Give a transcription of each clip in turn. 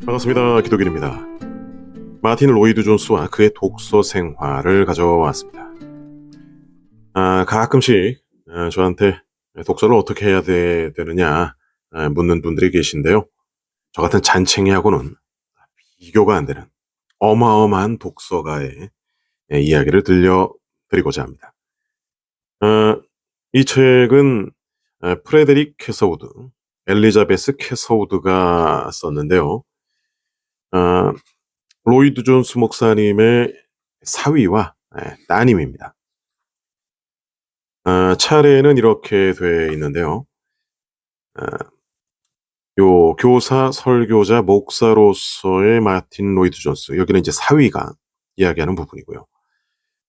반갑습니다. 기독인입니다. 마틴 로이드 존스와 그의 독서 생활을 가져왔습니다. 가끔씩 저한테 독서를 어떻게 해야 되느냐 묻는 분들이 계신데요. 저 같은 잔챙이하고는 비교가 안 되는 어마어마한 독서가의 이야기를 들려드리고자 합니다. 이 책은 프레데릭 캐서우드, 엘리자베스 캐서우드가 썼는데요. 어, 로이드 존스 목사님의 사위와 따님입니다. 차례는 이렇게 돼 있는데요. 요 교사, 설교자, 목사로서의 마틴 로이드 존스, 여기는 이제 사위가 이야기하는 부분이고요.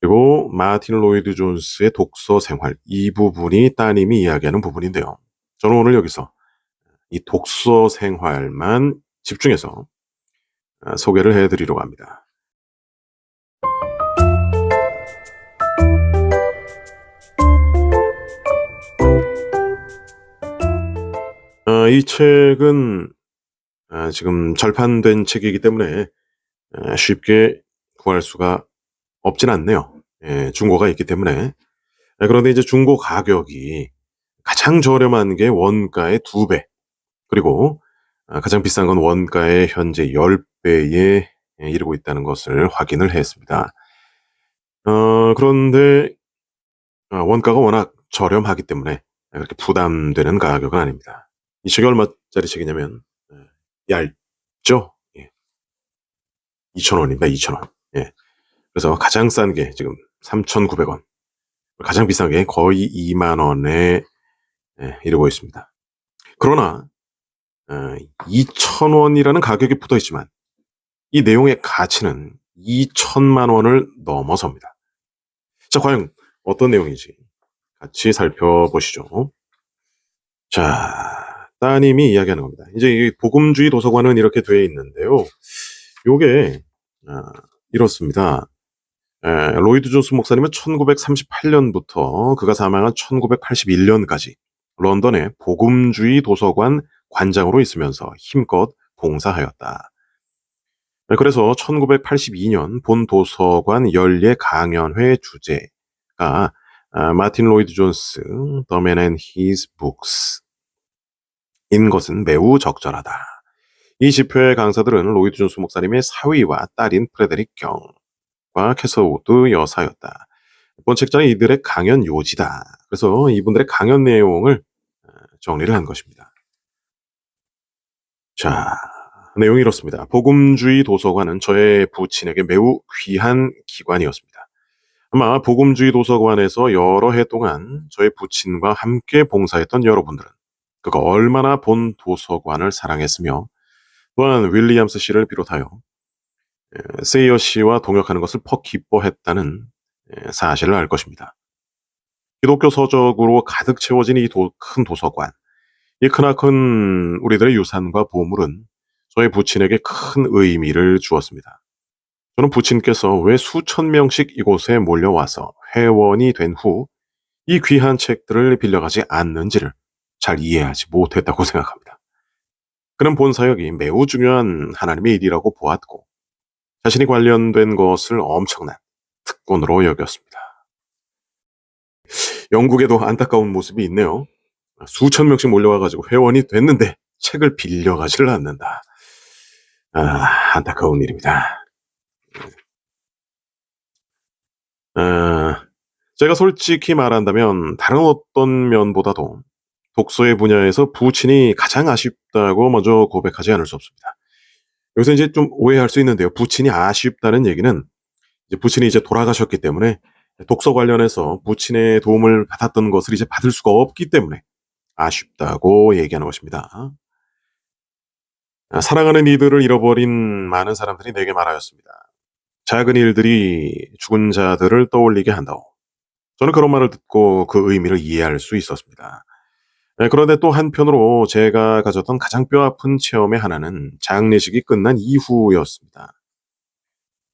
그리고 마틴 로이드 존스의 독서 생활, 이 부분이 따님이 이야기하는 부분인데요. 저는 오늘 여기서 이 독서 생활만 집중해서 소개를 해드리려고 합니다. 이 책은 지금 절판된 책이기 때문에 쉽게 구할 수가 없진 않네요. 중고가 있기 때문에. 그런데 이제 중고 가격이 가장 저렴한 게 원가의 2배, 그리고 가장 비싼 건 원가의 현재 10배에 이르고 있다는 것을 확인을 했습니다. 그런데 원가가 워낙 저렴하기 때문에 그렇게 부담되는 가격은 아닙니다. 이 책이 얼마짜리 책이냐면 얇죠? 2,000원입니다. 2,000원. 그래서 가장 싼 게 지금 3,900원. 가장 비싼 게 거의 2만 원에 이르고 있습니다. 그러나 2,000원이라는 가격이 붙어 있지만 이 내용의 가치는 2천만 원을 넘어섭니다. 자, 과연 어떤 내용인지 같이 살펴보시죠. 자, 따님이 이야기하는 겁니다. 이제 이 복음주의 도서관은 이렇게 되어 있는데요. 요게 이렇습니다. 로이드 존스 목사님은 1938년부터 그가 사망한 1981년까지 런던의 복음주의 도서관 관장으로 있으면서 힘껏 봉사하였다. 그래서 1982년 본 도서관 연례 강연회 주제가 마틴 로이드 존스, The Man and His Books 인 것은 매우 적절하다. 이 집회의 강사들은 로이드 존스 목사님의 사위와 딸인 프레데릭 경과 캐서우드 여사였다. 본 책장이 이들의 강연 요지다. 그래서 이분들의 강연 내용을 정리를 한 것입니다. 자, 내용이 이렇습니다. 복음주의 도서관은 저의 부친에게 매우 귀한 기관이었습니다. 아마 복음주의 도서관에서 여러 해 동안 저의 부친과 함께 봉사했던 여러분들은 그가 얼마나 본 도서관을 사랑했으며 또한 윌리엄스 씨를 비롯하여 세이어 씨와 동역하는 것을 퍽 기뻐했다는 사실을 알 것입니다. 기독교 서적으로 가득 채워진 이 큰 도서관, 이 크나큰 우리들의 유산과 보물은 저의 부친에게 큰 의미를 주었습니다. 저는 부친께서 왜 수천 명씩 이곳에 몰려와서 회원이 된 후 이 귀한 책들을 빌려가지 않는지를 잘 이해하지 못했다고 생각합니다. 그는 본 사역이 매우 중요한 하나님의 일이라고 보았고 자신이 관련된 것을 엄청난 특권으로 여겼습니다. 영국에도 안타까운 모습이 있네요. 수천 명씩 몰려와가지고 회원이 됐는데 책을 빌려가지를 않는다. 안타까운 일입니다. 제가 솔직히 말한다면 다른 어떤 면보다도 독서의 분야에서 부친이 가장 아쉽다고 먼저 고백하지 않을 수 없습니다. 여기서 이제 좀 오해할 수 있는데요. 부친이 아쉽다는 얘기는 이제 부친이 이제 돌아가셨기 때문에 독서 관련해서 부친의 도움을 받았던 것을 이제 받을 수가 없기 때문에 아쉽다고 얘기하는 것입니다. 사랑하는 이들을 잃어버린 많은 사람들이 내게 말하였습니다. 작은 일들이 죽은 자들을 떠올리게 한다고. 저는 그런 말을 듣고 그 의미를 이해할 수 있었습니다. 그런데 또 한편으로 제가 가졌던 가장 뼈아픈 체험의 하나는 장례식이 끝난 이후였습니다.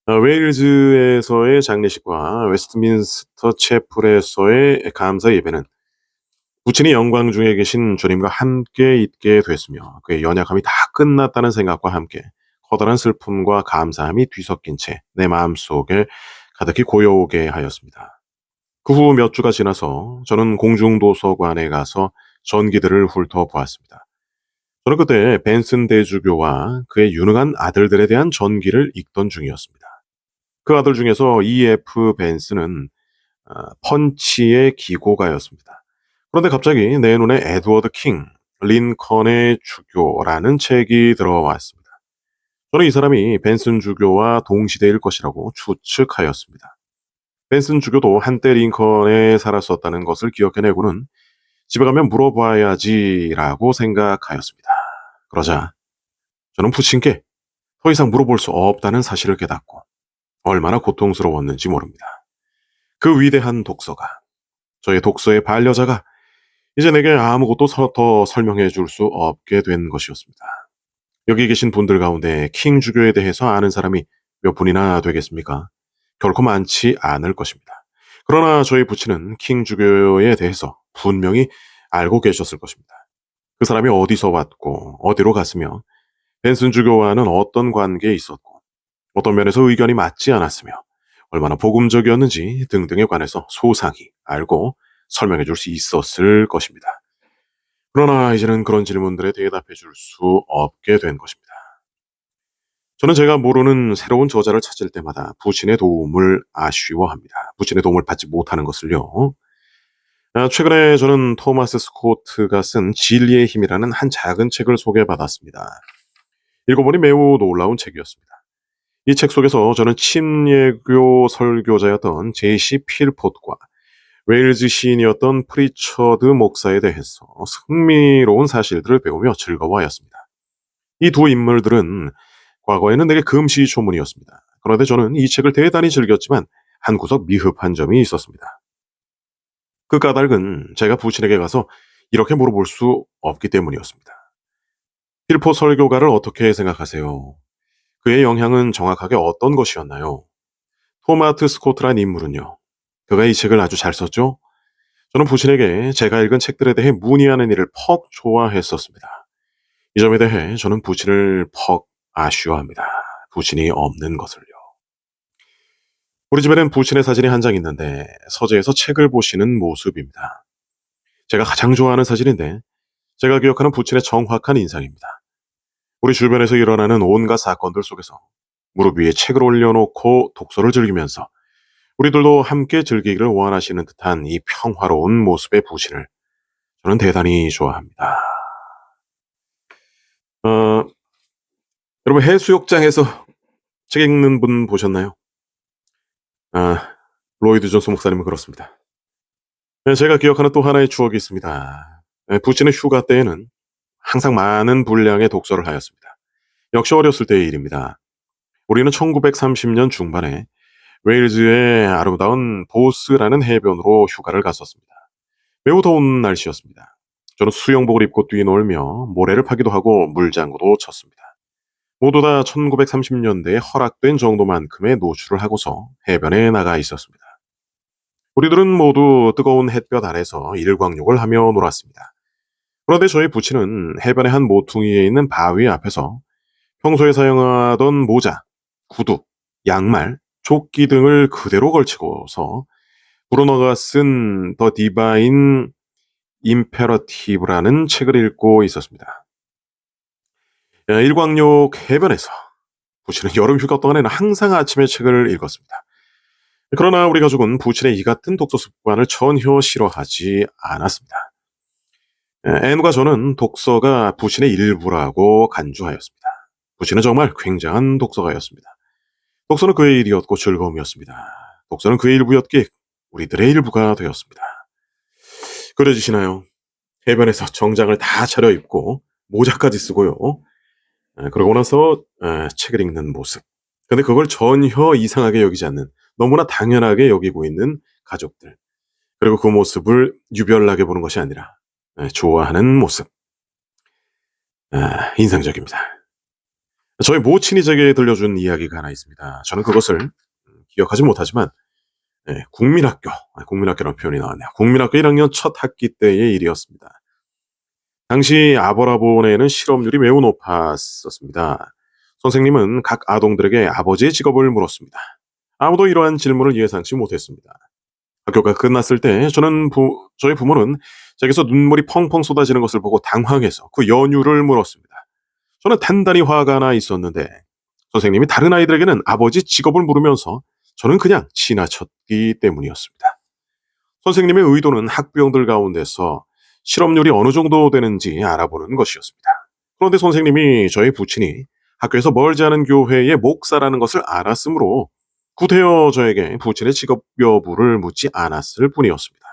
웨일즈에서의 장례식과 웨스트민스터 채플에서의 감사 예배는 부친이 영광 중에 계신 주님과 함께 있게 됐으며 그의 연약함이 다 끝났다는 생각과 함께 커다란 슬픔과 감사함이 뒤섞인 채 내 마음속에 가득히 고여오게 하였습니다. 그 후 몇 주가 지나서 저는 공중도서관에 가서 전기들을 훑어보았습니다. 저는 그때 벤슨 대주교와 그의 유능한 아들들에 대한 전기를 읽던 중이었습니다. 그 아들 중에서 E.F. 벤슨은 펀치의 기고가였습니다. 그런데 갑자기 내 눈에 에드워드 킹, 린컨의 주교라는 책이 들어왔습니다. 저는 이 사람이 벤슨 주교와 동시대일 것이라고 추측하였습니다. 벤슨 주교도 한때 링컨에 살았었다는 것을 기억해내고는 집에 가면 물어봐야지라고 생각하였습니다. 그러자 저는 부친께 더 이상 물어볼 수 없다는 사실을 깨닫고 얼마나 고통스러웠는지 모릅니다. 그 위대한 독서가, 저의 독서의 반려자가 이제 내게 아무것도 더 설명해 줄 수 없게 된 것이었습니다. 여기 계신 분들 가운데 킹 주교에 대해서 아는 사람이 몇 분이나 되겠습니까? 결코 많지 않을 것입니다. 그러나 저희 부친은 킹 주교에 대해서 분명히 알고 계셨을 것입니다. 그 사람이 어디서 왔고 어디로 갔으며 벤슨 주교와는 어떤 관계에 있었고 어떤 면에서 의견이 맞지 않았으며 얼마나 복음적이었는지 등등에 관해서 소상히 알고 설명해 줄 수 있었을 것입니다. 그러나 이제는 그런 질문들에 대답해 줄 수 없게 된 것입니다. 저는 제가 모르는 새로운 저자를 찾을 때마다 부친의 도움을 아쉬워합니다. 부친의 도움을 받지 못하는 것을요. 최근에 저는 토마스 스코트가 쓴 진리의 힘이라는 한 작은 책을 소개받았습니다. 읽어보니 매우 놀라운 책이었습니다. 이 책 속에서 저는 침례교 설교자였던 제시 필포트와 웨일즈 시인이었던 프리처드 목사에 대해서 흥미로운 사실들을 배우며 즐거워하였습니다. 이 두 인물들은 과거에는 내게 금시초문이었습니다. 그런데 저는 이 책을 대단히 즐겼지만 한 구석 미흡한 점이 있었습니다. 그 까닭은 제가 부친에게 가서 이렇게 물어볼 수 없기 때문이었습니다. 필포 설교가를 어떻게 생각하세요? 그의 영향은 정확하게 어떤 것이었나요? 토마트 스코트란 인물은요. 그가 이 책을 아주 잘 썼죠? 저는 부친에게 제가 읽은 책들에 대해 문의하는 일을 퍽 좋아했었습니다. 이 점에 대해 저는 부친을 퍽 아쉬워합니다. 부친이 없는 것을요. 우리 집에는 부친의 사진이 한 장 있는데 서재에서 책을 보시는 모습입니다. 제가 가장 좋아하는 사진인데 제가 기억하는 부친의 정확한 인상입니다. 우리 주변에서 일어나는 온갖 사건들 속에서 무릎 위에 책을 올려놓고 독서를 즐기면서 우리들도 함께 즐기기를 원하시는 듯한 이 평화로운 모습의 부친을 저는 대단히 좋아합니다. 여러분 해수욕장에서 책 읽는 분 보셨나요? 로이드 존스 목사님은 그렇습니다. 네, 제가 기억하는 또 하나의 추억이 있습니다. 부친의 휴가 때에는 항상 많은 분량의 독서를 하였습니다. 역시 어렸을 때의 일입니다. 우리는 1930년 중반에 웨일즈의 아름다운 보스라는 해변으로 휴가를 갔었습니다. 매우 더운 날씨였습니다. 저는 수영복을 입고 뛰놀며 모래를 파기도 하고 물장구도 쳤습니다. 모두 다 1930년대에 허락된 정도만큼의 노출을 하고서 해변에 나가 있었습니다. 우리들은 모두 뜨거운 햇볕 아래서 일광욕을 하며 놀았습니다. 그런데 저희 부친은 해변의 한 모퉁이에 있는 바위 앞에서 평소에 사용하던 모자, 구두, 양말, 조끼 등을 그대로 걸치고서 브루너가 쓴 더 디바인 임페러티브라는 책을 읽고 있었습니다. 일광욕 해변에서 부친은 여름 휴가 동안에는 항상 아침에 책을 읽었습니다. 그러나 우리 가족은 부친의 이 같은 독서 습관을 전혀 싫어하지 않았습니다. 앤과 저는 독서가 부친의 일부라고 간주하였습니다. 부친은 정말 굉장한 독서가였습니다. 독서는 그의 일이었고 즐거움이었습니다. 독서는 그의 일부였기에 우리들의 일부가 되었습니다. 그려지시나요? 해변에서 정장을 다 차려입고 모자까지 쓰고요. 그러고 나서 책을 읽는 모습. 근데 그걸 전혀 이상하게 여기지 않는 너무나 당연하게 여기고 있는 가족들. 그리고 그 모습을 유별나게 보는 것이 아니라 좋아하는 모습. 인상적입니다. 저희 모친이 제게 들려준 이야기가 하나 있습니다. 저는 그것을 기억하지 못하지만 국민학교라는 표현이 나왔네요. 국민학교 1학년 첫 학기 때의 일이었습니다. 당시 아버라본에는 실업률이 매우 높았었습니다. 선생님은 각 아동들에게 아버지의 직업을 물었습니다. 아무도 이러한 질문을 예상치 못했습니다. 학교가 끝났을 때 저희 부모는 제게서 눈물이 펑펑 쏟아지는 것을 보고 당황해서 그 연유를 물었습니다. 저는 단단히 화가 나 있었는데 선생님이 다른 아이들에게는 아버지 직업을 물으면서 저는 그냥 지나쳤기 때문이었습니다. 선생님의 의도는 학부형들 가운데서 실업률이 어느 정도 되는지 알아보는 것이었습니다. 그런데 선생님이 저희 부친이 학교에서 멀지 않은 교회의 목사라는 것을 알았으므로 구태여 저에게 부친의 직업 여부를 묻지 않았을 뿐이었습니다.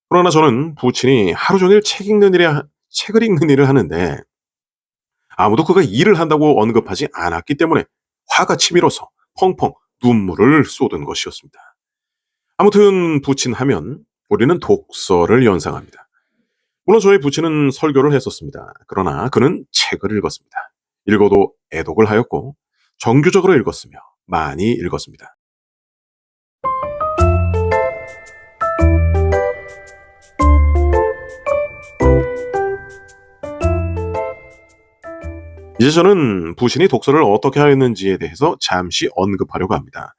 그러나 저는 부친이 하루 종일 책을 읽는 일을 하는데 아무도 그가 일을 한다고 언급하지 않았기 때문에 화가 치밀어서 펑펑 눈물을 쏟은 것이었습니다. 아무튼 부친 하면 우리는 독서를 연상합니다. 물론 저희 부친은 설교를 했었습니다. 그러나 그는 책을 읽었습니다. 읽어도 애독을 하였고 정규적으로 읽었으며 많이 읽었습니다. 이제 저는 부친이 독서를 어떻게 하였는지에 대해서 잠시 언급하려고 합니다.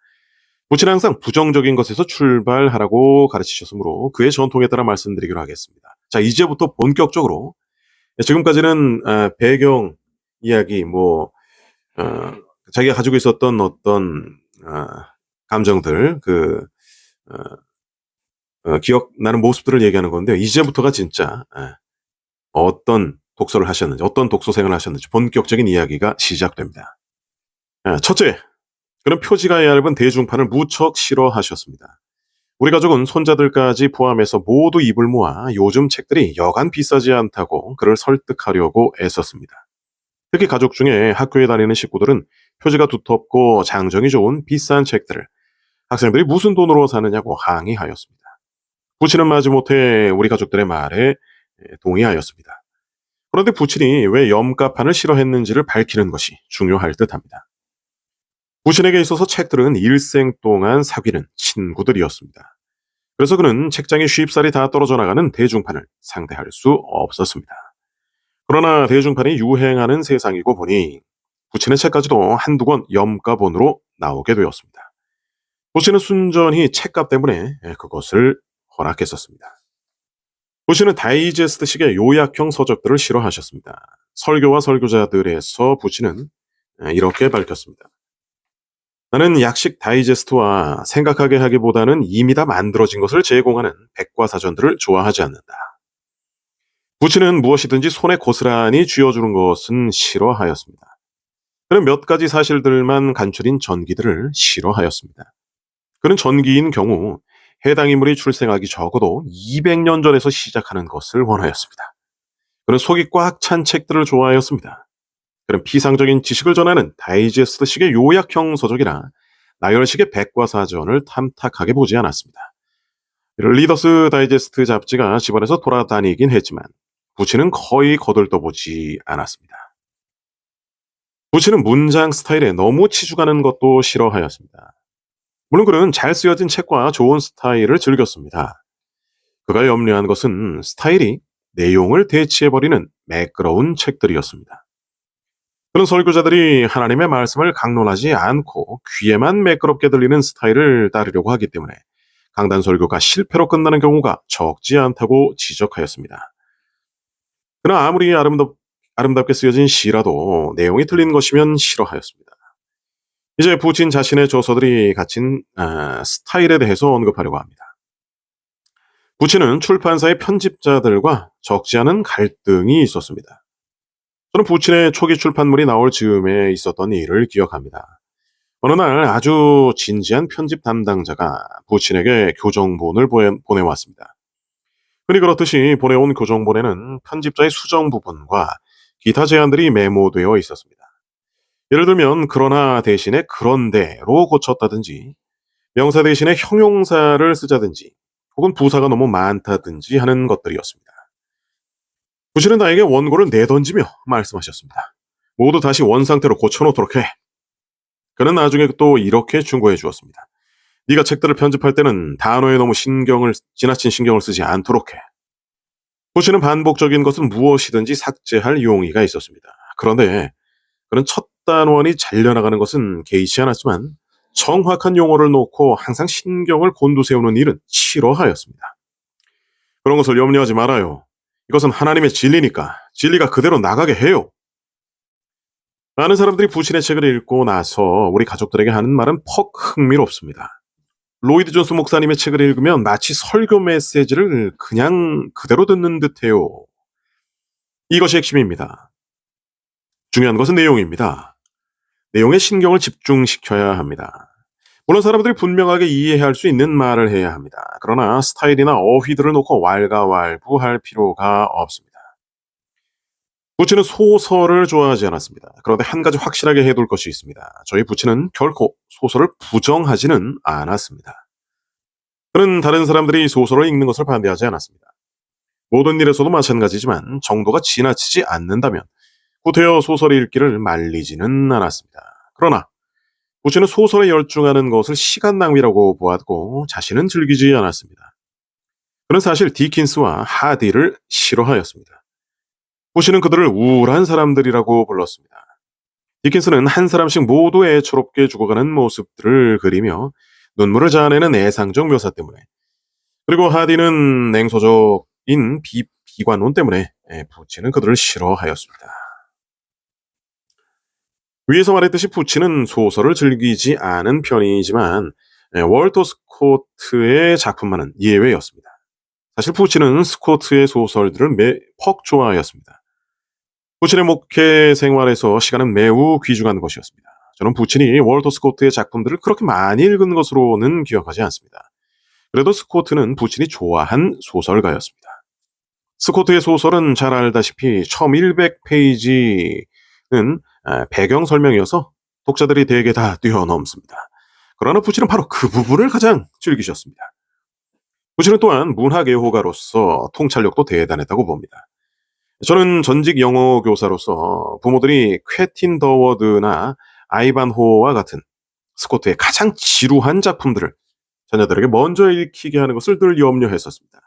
부친은 항상 부정적인 것에서 출발하라고 가르치셨으므로 그의 전통에 따라 말씀드리기로 하겠습니다. 자, 이제부터 본격적으로 지금까지는 배경 이야기, 자기가 가지고 있었던 어떤 감정들, 기억나는 모습들을 얘기하는 건데요. 이제부터가 진짜 어떤 독서를 하셨는지, 어떤 독서 생활을 하셨는지 본격적인 이야기가 시작됩니다. 첫째, 그는 표지가 얇은 대중판을 무척 싫어하셨습니다. 우리 가족은 손자들까지 포함해서 모두 입을 모아 요즘 책들이 여간 비싸지 않다고 그를 설득하려고 애썼습니다. 특히 가족 중에 학교에 다니는 식구들은 표지가 두텁고 장정이 좋은 비싼 책들을 학생들이 무슨 돈으로 사느냐고 항의하였습니다. 부친은 마지못해 우리 가족들의 말에 동의하였습니다. 그런데 부친이 왜 염가판을 싫어했는지를 밝히는 것이 중요할 듯합니다. 부친에게 있어서 책들은 일생 동안 사귀는 친구들이었습니다. 그래서 그는 책장에 쉽사리 다 떨어져 나가는 대중판을 상대할 수 없었습니다. 그러나 대중판이 유행하는 세상이고 보니 부친의 책까지도 한두 권 염가본으로 나오게 되었습니다. 부친은 순전히 책값 때문에 그것을 허락했었습니다. 부친은 다이제스트식의 요약형 서적들을 싫어하셨습니다. 설교와 설교자들에서 부친은 이렇게 밝혔습니다. 나는 약식 다이제스트와 생각하게 하기보다는 이미 다 만들어진 것을 제공하는 백과사전들을 좋아하지 않는다. 부친은 무엇이든지 손에 고스란히 쥐어주는 것은 싫어하였습니다. 그는 몇 가지 사실들만 간추린 전기들을 싫어하였습니다. 그는 전기인 경우 해당 인물이 출생하기 적어도 200년 전에서 시작하는 것을 원하였습니다. 그는 속이 꽉 찬 책들을 좋아하였습니다. 그는 피상적인 지식을 전하는 다이제스트식의 요약형 서적이나 나열식의 백과사전을 탐탁하게 보지 않았습니다. 리더스 다이제스트 잡지가 집안에서 돌아다니긴 했지만 부친은 거의 거들떠보지 않았습니다. 부친은 문장 스타일에 너무 치중하는 것도 싫어하였습니다. 물론 그는 잘 쓰여진 책과 좋은 스타일을 즐겼습니다. 그가 염려한 것은 스타일이 내용을 대치해버리는 매끄러운 책들이었습니다. 그런 설교자들이 하나님의 말씀을 강론하지 않고 귀에만 매끄럽게 들리는 스타일을 따르려고 하기 때문에 강단 설교가 실패로 끝나는 경우가 적지 않다고 지적하였습니다. 그러나 아무리 아름답게 쓰여진 시라도 내용이 틀린 것이면 싫어하였습니다. 이제 부친 자신의 저서들이 갖춘 스타일에 대해서 언급하려고 합니다. 부친은 출판사의 편집자들과 적지 않은 갈등이 있었습니다. 저는 부친의 초기 출판물이 나올 즈음에 있었던 일을 기억합니다. 어느 날 아주 진지한 편집 담당자가 부친에게 교정본을 보내왔습니다. 흔히 그렇듯이 보내온 교정본에는 편집자의 수정 부분과 기타 제안들이 메모되어 있었습니다. 예를 들면 그러나 대신에 그런데로 고쳤다든지 명사 대신에 형용사를 쓰자든지 혹은 부사가 너무 많다든지 하는 것들이었습니다. 부친은 나에게 원고를 내던지며 말씀하셨습니다. 모두 다시 원상태로 고쳐놓도록 해. 그는 나중에 또 이렇게 충고해 주었습니다. 네가 책들을 편집할 때는 단어에 너무 지나친 신경을 쓰지 않도록 해. 부친은 반복적인 것은 무엇이든지 삭제할 용의가 있었습니다. 그런데 그는 첫 단원이 잘려나가는 것은 개의치 않았지만 정확한 용어를 놓고 항상 신경을 곤두세우는 일은 싫어하였습니다. 그런 것을 염려하지 말아요. 이것은 하나님의 진리니까 진리가 그대로 나가게 해요. 많은 사람들이 부친의 책을 읽고 나서 우리 가족들에게 하는 말은 퍽 흥미롭습니다. 로이드 존스 목사님의 책을 읽으면 마치 설교 메시지를 그냥 그대로 듣는 듯해요. 이것이 핵심입니다. 중요한 것은 내용입니다. 내용에 신경을 집중시켜야 합니다. 물론 사람들이 분명하게 이해할 수 있는 말을 해야 합니다. 그러나 스타일이나 어휘들을 놓고 왈가왈부할 필요가 없습니다. 부친은 소설을 좋아하지 않았습니다. 그런데 한 가지 확실하게 해둘 것이 있습니다. 저희 부친은 결코 소설을 부정하지는 않았습니다. 그는 다른 사람들이 소설을 읽는 것을 반대하지 않았습니다. 모든 일에서도 마찬가지지만 정도가 지나치지 않는다면 구태여 소설 읽기를 말리지는 않았습니다. 그러나 부친은 소설에 열중하는 것을 시간 낭비라고 보았고 자신은 즐기지 않았습니다. 그는 사실 디킨스와 하디를 싫어하였습니다. 부친은 그들을 우울한 사람들이라고 불렀습니다. 디킨스는 한 사람씩 모두 애처롭게 죽어가는 모습들을 그리며 눈물을 자아내는 애상적 묘사 때문에, 그리고 하디는 냉소적인 비관론 때문에 부친은 그들을 싫어하였습니다. 위에서 말했듯이 부친은 소설을 즐기지 않은 편이지만 월터 스코트의 작품만은 예외였습니다. 사실 부친은 스코트의 소설들을 퍽 좋아하였습니다. 부친의 목회 생활에서 시간은 매우 귀중한 것이었습니다. 저는 부친이 월터 스코트의 작품들을 그렇게 많이 읽은 것으로는 기억하지 않습니다. 그래도 스코트는 부친이 좋아한 소설가였습니다. 스코트의 소설은 잘 알다시피 처음 100페이지는 배경 설명이어서 독자들이 대개 다 뛰어넘습니다. 그러나 부친은 바로 그 부분을 가장 즐기셨습니다. 부친은 또한 문학 애호가로서 통찰력도 대단했다고 봅니다. 저는 전직 영어 교사로서 부모들이 퀘틴 더워드나 아이반호와 같은 스코트의 가장 지루한 작품들을 자녀들에게 먼저 읽히게 하는 것을 늘 염려했었습니다.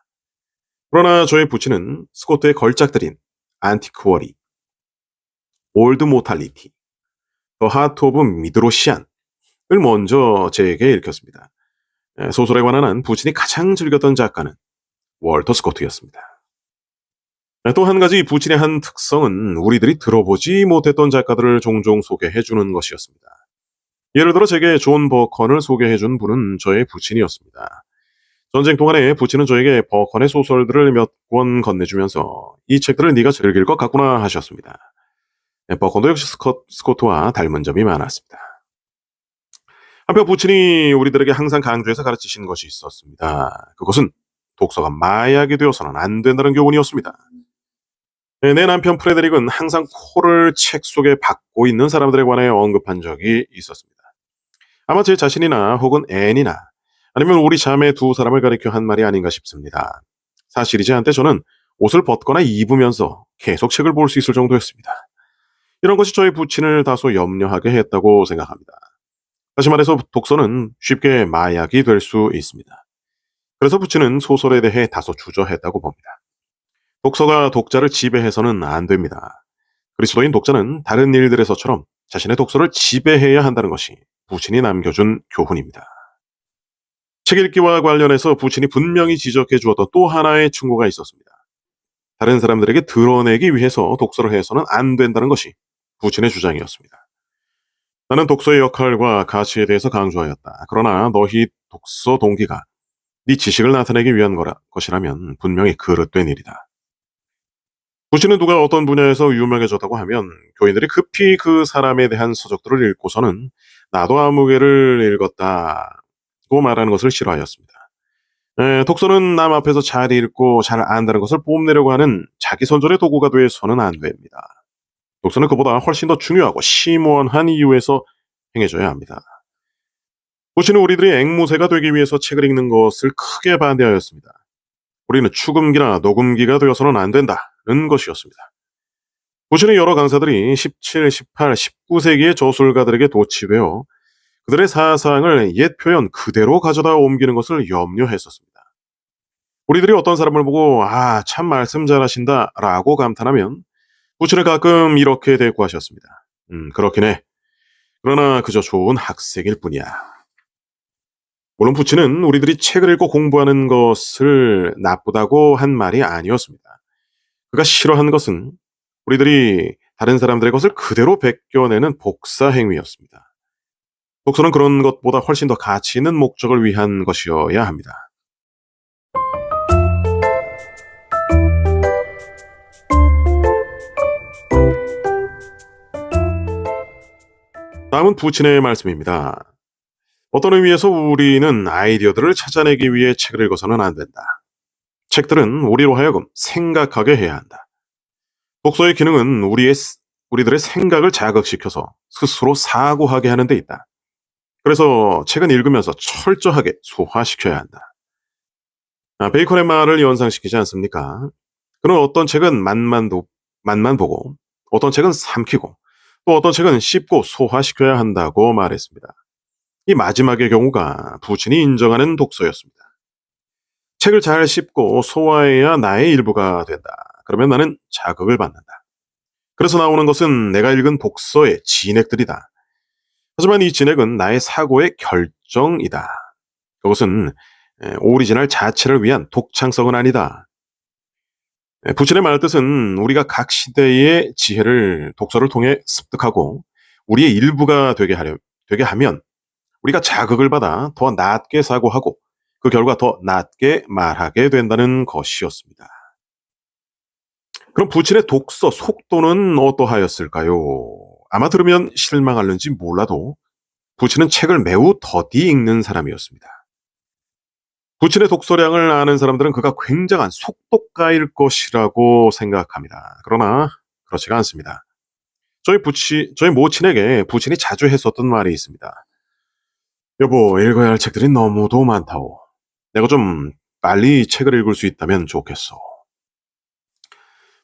그러나 저의 부친은 스코트의 걸작들인 안티크워리, 올드 모탈리티, 더 하트 오브 미드로시안을 먼저 제게 읽혔습니다. 소설에 관한 한 부친이 가장 즐겼던 작가는 월터 스코트였습니다. 또 한 가지 부친의 한 특성은 우리들이 들어보지 못했던 작가들을 종종 소개해주는 것이었습니다. 예를 들어 제게 존 버컨을 소개해준 분은 저의 부친이었습니다. 전쟁 동안에 부친은 저에게 버컨의 소설들을 몇 권 건네주면서 이 책들을 네가 즐길 것 같구나 하셨습니다. 버컨도 역시 스코트와 닮은 점이 많았습니다. 한편 부친이 우리들에게 항상 강조해서 가르치신 것이 있었습니다. 그것은 독서가 마약이 되어서는 안 된다는 교훈이었습니다. 내 남편 프레데릭은 항상 코를 책 속에 박고 있는 사람들에 관해 언급한 적이 있었습니다. 아마 제 자신이나 혹은 앤이나 아니면 우리 자매 두 사람을 가리켜 한 말이 아닌가 싶습니다. 사실이지 한때 저는 옷을 벗거나 입으면서 계속 책을 볼 수 있을 정도였습니다. 이런 것이 저의 부친을 다소 염려하게 했다고 생각합니다. 다시 말해서 독서는 쉽게 마약이 될 수 있습니다. 그래서 부친은 소설에 대해 다소 주저했다고 봅니다. 독서가 독자를 지배해서는 안 됩니다. 그리스도인 독자는 다른 일들에서처럼 자신의 독서를 지배해야 한다는 것이 부친이 남겨준 교훈입니다. 책 읽기와 관련해서 부친이 분명히 지적해 주었던 또 하나의 충고가 있었습니다. 다른 사람들에게 드러내기 위해서 독서를 해서는 안 된다는 것이 부친의 주장이었습니다. 나는 독서의 역할과 가치에 대해서 강조하였다. 그러나 너희 독서 동기가 네 지식을 나타내기 위한 것이라면 분명히 그릇된 일이다. 부친은 누가 어떤 분야에서 유명해졌다고 하면 교인들이 급히 그 사람에 대한 서적들을 읽고서는 나도 아무개를 읽었다고 말하는 것을 싫어하였습니다. 독서는 남 앞에서 잘 읽고 잘 안다는 것을 뽐내려고 하는 자기 선전의 도구가 되어서는 안 됩니다. 독서는 그보다 훨씬 더 중요하고 심오한 이유에서 행해져야 합니다. 부친은 우리들이 앵무새가 되기 위해서 책을 읽는 것을 크게 반대하였습니다. 우리는 축음기나 녹음기가 되어서는 안 된다는 것이었습니다. 부친의 여러 강사들이 17, 18, 19세기의 저술가들에게 도취되어 그들의 사상을 옛 표현 그대로 가져다 옮기는 것을 염려했었습니다. 우리들이 어떤 사람을 보고 참 말씀 잘하신다 라고 감탄하면 부친을 가끔 이렇게 대꾸하셨습니다. 그렇긴 해. 그러나 그저 좋은 학생일 뿐이야. 물론 부친은 우리들이 책을 읽고 공부하는 것을 나쁘다고 한 말이 아니었습니다. 그가 싫어한 것은 우리들이 다른 사람들의 것을 그대로 베껴내는 복사 행위였습니다. 독서는 그런 것보다 훨씬 더 가치 있는 목적을 위한 것이어야 합니다. 다음은 부친의 말씀입니다. 어떤 의미에서 우리는 아이디어들을 찾아내기 위해 책을 읽어서는 안 된다. 책들은 우리로 하여금 생각하게 해야 한다. 독서의 기능은 우리들의 생각을 자극시켜서 스스로 사고하게 하는 데 있다. 그래서 책은 읽으면서 철저하게 소화시켜야 한다. 베이컨의 말을 연상시키지 않습니까? 그는 어떤 책은 맛만 보고, 어떤 책은 삼키고, 또 어떤 책은 씹고 소화시켜야 한다고 말했습니다. 이 마지막의 경우가 부친이 인정하는 독서였습니다. 책을 잘 씹고 소화해야 나의 일부가 된다. 그러면 나는 자극을 받는다. 그래서 나오는 것은 내가 읽은 독서의 진액들이다. 하지만 이 진액은 나의 사고의 결정이다. 그것은 오리지널 자체를 위한 독창성은 아니다. 부친의 말뜻은 우리가 각 시대의 지혜를 독서를 통해 습득하고 우리의 일부가 되게 하면 우리가 자극을 받아 더 낮게 사고하고 그 결과 더 낮게 말하게 된다는 것이었습니다. 그럼 부친의 독서 속도는 어떠하였을까요? 아마 들으면 실망할는지 몰라도 부친은 책을 매우 더디 읽는 사람이었습니다. 부친의 독서량을 아는 사람들은 그가 굉장한 속독가일 것이라고 생각합니다. 그러나 그렇지가 않습니다. 저희 모친에게 부친이 자주 했었던 말이 있습니다. 여보, 읽어야 할 책들이 너무도 많다오. 내가 좀 빨리 책을 읽을 수 있다면 좋겠어.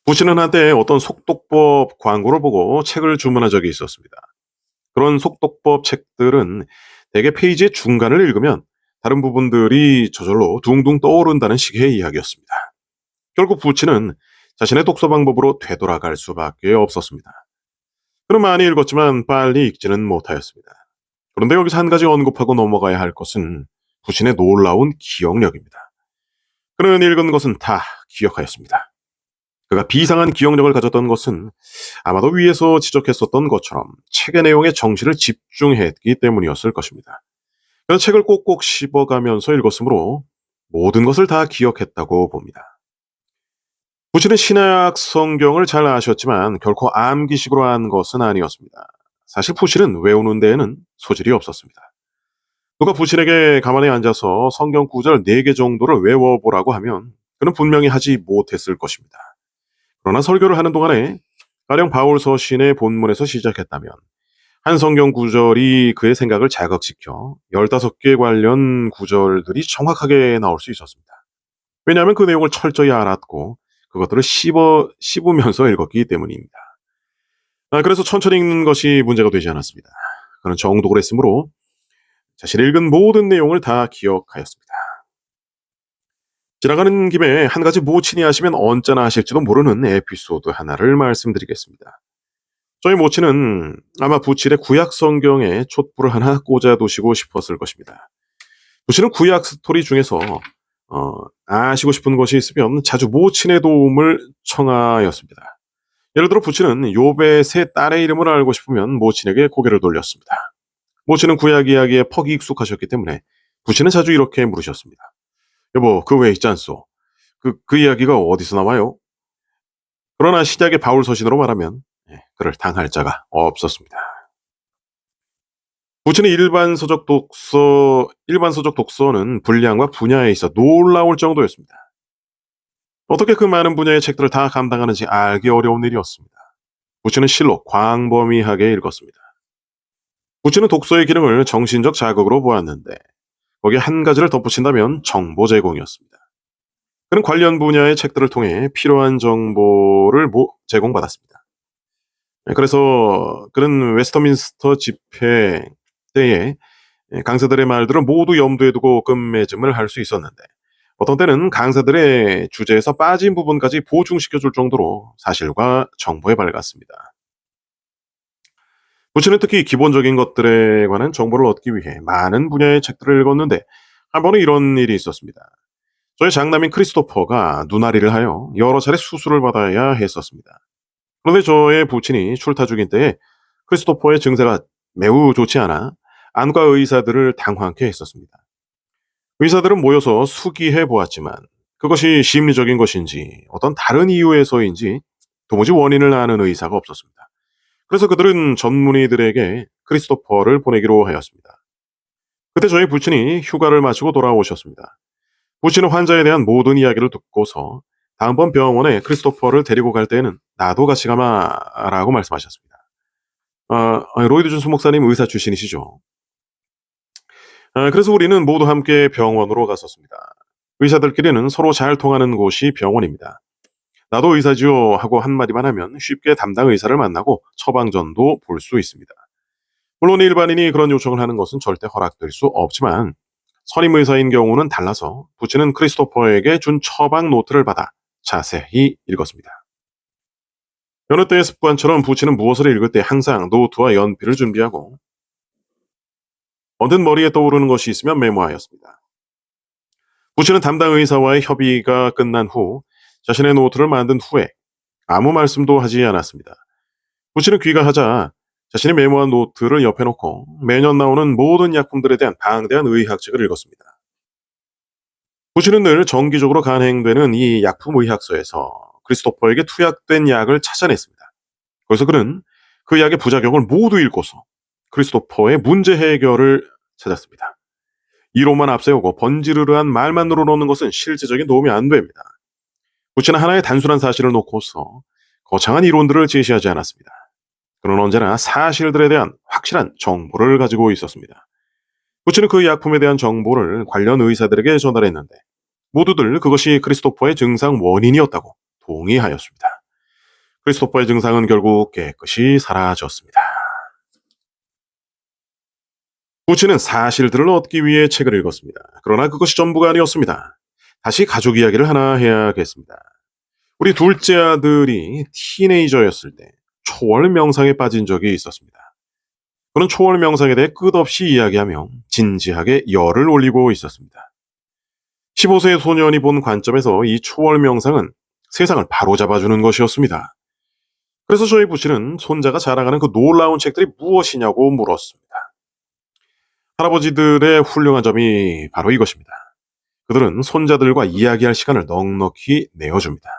부친은 한때 어떤 속독법 광고를 보고 책을 주문한 적이 있었습니다. 그런 속독법 책들은 대개 페이지의 중간을 읽으면 다른 부분들이 저절로 둥둥 떠오른다는 식의 이야기였습니다. 결국 부친은 자신의 독서 방법으로 되돌아갈 수밖에 없었습니다. 그는 많이 읽었지만 빨리 읽지는 못하였습니다. 그런데 여기서 한 가지 언급하고 넘어가야 할 것은 부친의 놀라운 기억력입니다. 그는 읽은 것은 다 기억하였습니다. 그가 비상한 기억력을 가졌던 것은 아마도 위에서 지적했었던 것처럼 책의 내용에 정신을 집중했기 때문이었을 것입니다. 그래서 책을 꼭꼭 씹어가면서 읽었으므로 모든 것을 다 기억했다고 봅니다. 부친은 신약 성경을 잘 아셨지만 결코 암기식으로 한 것은 아니었습니다. 사실 부친은 외우는 데에는 소질이 없었습니다. 누가 부친에게 가만히 앉아서 성경 구절 4개 정도를 외워보라고 하면 그는 분명히 하지 못했을 것입니다. 그러나 설교를 하는 동안에 가령 바울 서신의 본문에서 시작했다면 한 성경 구절이 그의 생각을 자극시켜 15개 관련 구절들이 정확하게 나올 수 있었습니다. 왜냐하면 그 내용을 철저히 알았고 그것들을 씹으면서 읽었기 때문입니다. 그래서 천천히 읽는 것이 문제가 되지 않았습니다. 그는 정독을 했으므로 자신이 읽은 모든 내용을 다 기억하였습니다. 지나가는 김에 한 가지 모친이 하시면 언짢아 하실지도 모르는 에피소드 하나를 말씀드리겠습니다. 저희 모친은 아마 부친의 구약 성경에 촛불을 하나 꽂아두시고 싶었을 것입니다. 부친은 구약 스토리 중에서 아시고 싶은 것이 있으면 자주 모친의 도움을 청하였습니다. 예를 들어 부친은 욥의 세 딸의 이름을 알고 싶으면 모친에게 고개를 돌렸습니다. 모친은 구약 이야기에 퍽이 익숙하셨기 때문에 부친은 자주 이렇게 물으셨습니다. 여보, 그 왜 있지 않소? 그 이야기가 어디서 나와요? 그러나 신약의 바울 서신으로 말하면 그를 당할 자가 없었습니다. 부친의 일반 서적 독서는 분량과 분야에 있어 놀라울 정도였습니다. 어떻게 그 많은 분야의 책들을 다 감당하는지 알기 어려운 일이었습니다. 부친은 실로 광범위하게 읽었습니다. 부친은 독서의 기능을 정신적 자극으로 보았는데 거기에 한 가지를 덧붙인다면 정보 제공이었습니다. 그는 관련 분야의 책들을 통해 필요한 정보를 제공받았습니다. 그래서 그는 웨스터민스터 집회 때에 강사들의 말들을 모두 염두에 두고 끝맺음을 할 수 있었는데 어떤 때는 강사들의 주제에서 빠진 부분까지 보충시켜줄 정도로 사실과 정보에 밝았습니다. 부친은 특히 기본적인 것들에 관한 정보를 얻기 위해 많은 분야의 책들을 읽었는데 한 번은 이런 일이 있었습니다. 저희 장남인 크리스토퍼가 눈앓이를 하여 여러 차례 수술을 받아야 했었습니다. 그런데 저의 부친이 출타 중인 때에 크리스토퍼의 증세가 매우 좋지 않아 안과 의사들을 당황케 했었습니다. 의사들은 모여서 수기해 보았지만 그것이 심리적인 것인지 어떤 다른 이유에서인지 도무지 원인을 아는 의사가 없었습니다. 그래서 그들은 전문의들에게 크리스토퍼를 보내기로 하였습니다. 그때 저희 부친이 휴가를 마치고 돌아오셨습니다. 부친은 환자에 대한 모든 이야기를 듣고서 다음번 병원에 크리스토퍼를 데리고 갈 때에는 나도 같이 가마라고 말씀하셨습니다. 로이드 준수 목사님 의사 출신이시죠? 그래서 우리는 모두 함께 병원으로 갔었습니다. 의사들끼리는 서로 잘 통하는 곳이 병원입니다. 나도 의사지요 하고 한마디만 하면 쉽게 담당 의사를 만나고 처방전도 볼 수 있습니다. 물론 일반인이 그런 요청을 하는 것은 절대 허락될 수 없지만 선임 의사인 경우는 달라서 부친은 크리스토퍼에게 준 처방 노트를 받아 자세히 읽었습니다. 여느 때의 습관처럼 부친은 무엇을 읽을 때 항상 노트와 연필을 준비하고 언뜻 머리에 떠오르는 것이 있으면 메모하였습니다. 부친은 담당 의사와의 협의가 끝난 후 자신의 노트를 만든 후에 아무 말씀도 하지 않았습니다. 부친은 귀가하자 자신이 메모한 노트를 옆에 놓고 매년 나오는 모든 약품들에 대한 방대한 의학책을 읽었습니다. 부친은 늘 정기적으로 간행되는 이 약품 의학서에서 크리스토퍼에게 투약된 약을 찾아냈습니다. 그래서 그는 그 약의 부작용을 모두 읽고서 크리스토퍼의 문제 해결을 찾았습니다. 이론만 앞세우고 번지르르한 말만으로는 것은 실제적인 도움이 안 됩니다. 부친은 하나의 단순한 사실을 놓고서 거창한 이론들을 제시하지 않았습니다. 그는 언제나 사실들에 대한 확실한 정보를 가지고 있었습니다. 부친은 그 약품에 대한 정보를 관련 의사들에게 전달했는데 모두들 그것이 크리스토퍼의 증상 원인이었다고 동의하였습니다. 크리스토퍼의 증상은 결국 깨끗이 사라졌습니다. 부친은 사실들을 얻기 위해 책을 읽었습니다. 그러나 그것이 전부가 아니었습니다. 다시 가족 이야기를 하나 해야겠습니다. 우리 둘째 아들이 티네이저였을 때 초월 명상에 빠진 적이 있었습니다. 그는 초월 명상에 대해 끝없이 이야기하며 진지하게 열을 올리고 있었습니다. 15세의 소년이 본 관점에서 이 초월 명상은 세상을 바로잡아주는 것이었습니다. 그래서 저희 부친은 손자가 자랑하는 그 놀라운 책들이 무엇이냐고 물었습니다. 할아버지들의 훌륭한 점이 바로 이것입니다. 그들은 손자들과 이야기할 시간을 넉넉히 내어줍니다.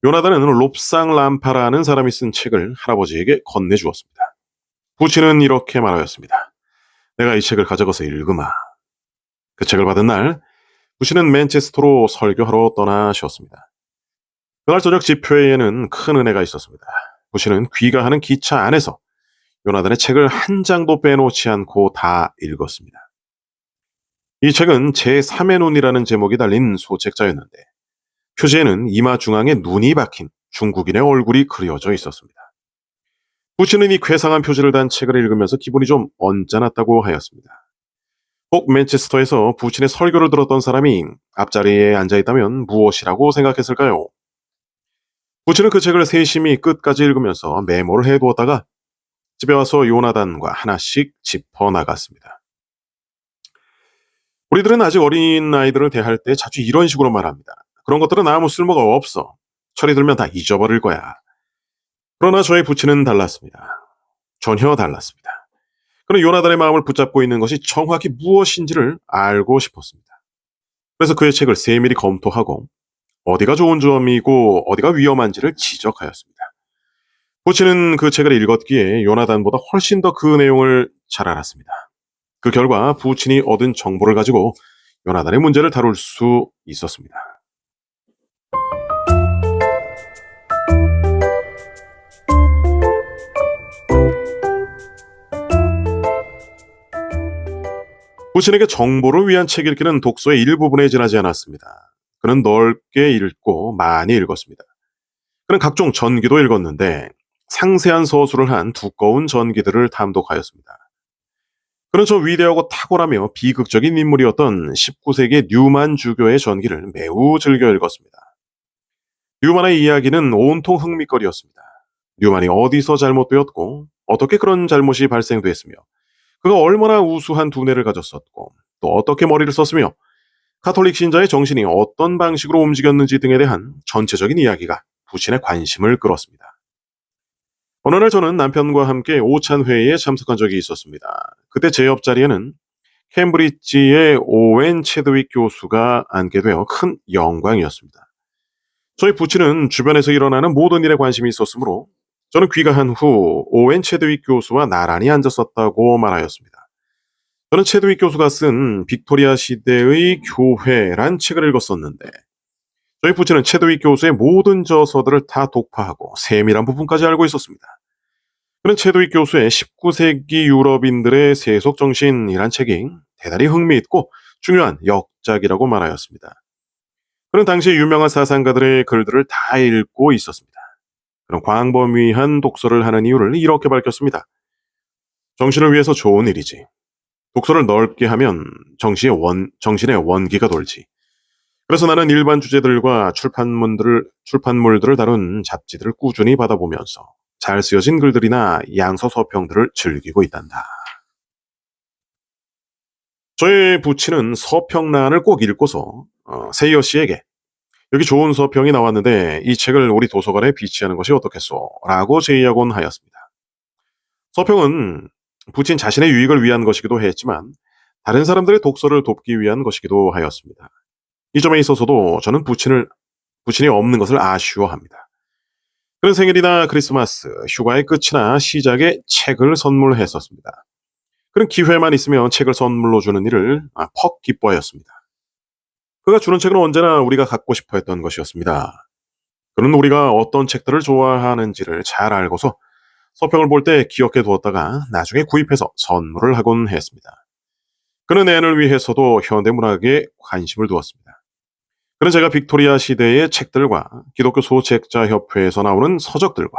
요나단은 롭상 람파라는 사람이 쓴 책을 할아버지에게 건네주었습니다. 부친은 이렇게 말하였습니다. 내가 이 책을 가져가서 읽으마. 그 책을 받은 날 부친은 맨체스터로 설교하러 떠나셨습니다. 그날 저녁 집회에는 큰 은혜가 있었습니다. 부친은 귀가하는 기차 안에서 요나단의 책을 한 장도 빼놓지 않고 다 읽었습니다. 이 책은 제3의 눈이라는 제목이 달린 소책자였는데 표지에는 이마 중앙에 눈이 박힌 중국인의 얼굴이 그려져 있었습니다. 부친은 이 괴상한 표지를 단 책을 읽으면서 기분이 좀 언짢았다고 하였습니다. 혹 맨체스터에서 부친의 설교를 들었던 사람이 앞자리에 앉아있다면 무엇이라고 생각했을까요? 부친은 그 책을 세심히 끝까지 읽으면서 메모를 해두었다가 집에 와서 요나단과 하나씩 짚어나갔습니다. 우리들은 아직 어린 아이들을 대할 때 자주 이런 식으로 말합니다. 그런 것들은 아무 쓸모가 없어. 철이 들면 다 잊어버릴 거야. 그러나 저의 부친은 달랐습니다. 전혀 달랐습니다. 그는 요나단의 마음을 붙잡고 있는 것이 정확히 무엇인지를 알고 싶었습니다. 그래서 그의 책을 세밀히 검토하고 어디가 좋은 점이고 어디가 위험한지를 지적하였습니다. 부친은 그 책을 읽었기에 요나단보다 훨씬 더 그 내용을 잘 알았습니다. 그 결과 부친이 얻은 정보를 가지고 요나단의 문제를 다룰 수 있었습니다. 부친에게 정보를 위한 책 읽기는 독서의 일부분에 지나지 않았습니다. 그는 넓게 읽고 많이 읽었습니다. 그는 각종 전기도 읽었는데 상세한 서술을 한 두꺼운 전기들을 탐독하였습니다. 그는 저 위대하고 탁월하며 비극적인 인물이었던 19세기 뉴만 주교의 전기를 매우 즐겨 읽었습니다. 뉴만의 이야기는 온통 흥미거리였습니다. 뉴만이 어디서 잘못되었고 어떻게 그런 잘못이 발생됐으며 그가 얼마나 우수한 두뇌를 가졌었고 또 어떻게 머리를 썼으며 카톨릭 신자의 정신이 어떤 방식으로 움직였는지 등에 대한 전체적인 이야기가 부친의 관심을 끌었습니다. 어느 날 저는 남편과 함께 오찬 회의에 참석한 적이 있었습니다. 그때 제 옆자리에는 캠브리지의 오웬 체드윅 교수가 앉게 되어 큰 영광이었습니다. 저희 부친은 주변에서 일어나는 모든 일에 관심이 있었으므로 저는 귀가한 후 오웬 체드윅 교수와 나란히 앉았었다고 말하였습니다. 저는 체드윅 교수가 쓴 빅토리아 시대의 교회란 책을 읽었었는데 저희 부친은 체드윅 교수의 모든 저서들을 다 독파하고 세밀한 부분까지 알고 있었습니다. 그는 체드윅 교수의 19세기 유럽인들의 세속 정신이란 책이 대단히 흥미있고 중요한 역작이라고 말하였습니다. 그는 당시 유명한 사상가들의 글들을 다 읽고 있었습니다. 그는 광범위한 독서를 하는 이유를 이렇게 밝혔습니다. 정신을 위해서 좋은 일이지. 독서를 넓게 하면 정신의 원기가 돌지. 그래서 나는 일반 주제들과 출판물들을 다룬 잡지들을 꾸준히 받아보면서 잘 쓰여진 글들이나 양서 서평들을 즐기고 있단다. 저의 부친은 서평란을 꼭 읽고서 세이어 씨에게 여기 좋은 서평이 나왔는데 이 책을 우리 도서관에 비치하는 것이 어떻겠소? 라고 제의하곤 하였습니다. 서평은 부친 자신의 유익을 위한 것이기도 했지만 다른 사람들의 독서를 돕기 위한 것이기도 하였습니다. 이 점에 있어서도 저는 부친이 없는 것을 아쉬워합니다. 그는 생일이나 크리스마스, 휴가의 끝이나 시작에 책을 선물했었습니다. 그는 기회만 있으면 책을 선물로 주는 일을 퍽 기뻐하였습니다. 그가 주는 책은 언제나 우리가 갖고 싶어 했던 것이었습니다. 그는 우리가 어떤 책들을 좋아하는지를 잘 알고서 서평을 볼 때 기억해 두었다가 나중에 구입해서 선물을 하곤 했습니다. 그는 애를 위해서도 현대문학에 관심을 두었습니다. 그는 제가 빅토리아 시대의 책들과 기독교 소책자 협회에서 나오는 서적들과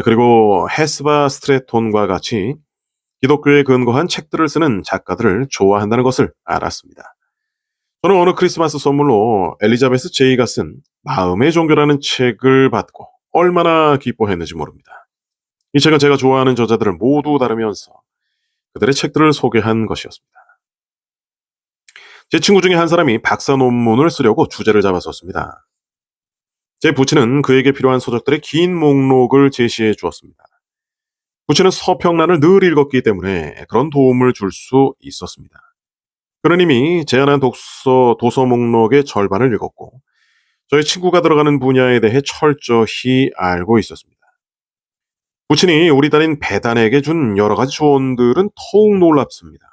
그리고 헤스바 스트레톤과 같이 기독교에 근거한 책들을 쓰는 작가들을 좋아한다는 것을 알았습니다. 저는 어느 크리스마스 선물로 엘리자베스 제이가 쓴 마음의 종교라는 책을 받고 얼마나 기뻐했는지 모릅니다. 이 책은 제가 좋아하는 저자들을 모두 다루면서 그들의 책들을 소개한 것이었습니다. 제 친구 중에 한 사람이 박사 논문을 쓰려고 주제를 잡았었습니다. 제 부친은 그에게 필요한 서적들의 긴 목록을 제시해 주었습니다. 부친은 서평란을 늘 읽었기 때문에 그런 도움을 줄 수 있었습니다. 그는 이미 제안한 도서 목록의 절반을 읽었고 저희 친구가 들어가는 분야에 대해 철저히 알고 있었습니다. 부친이 우리 딸인 베단에게 준 여러 가지 조언들은 더욱 놀랍습니다.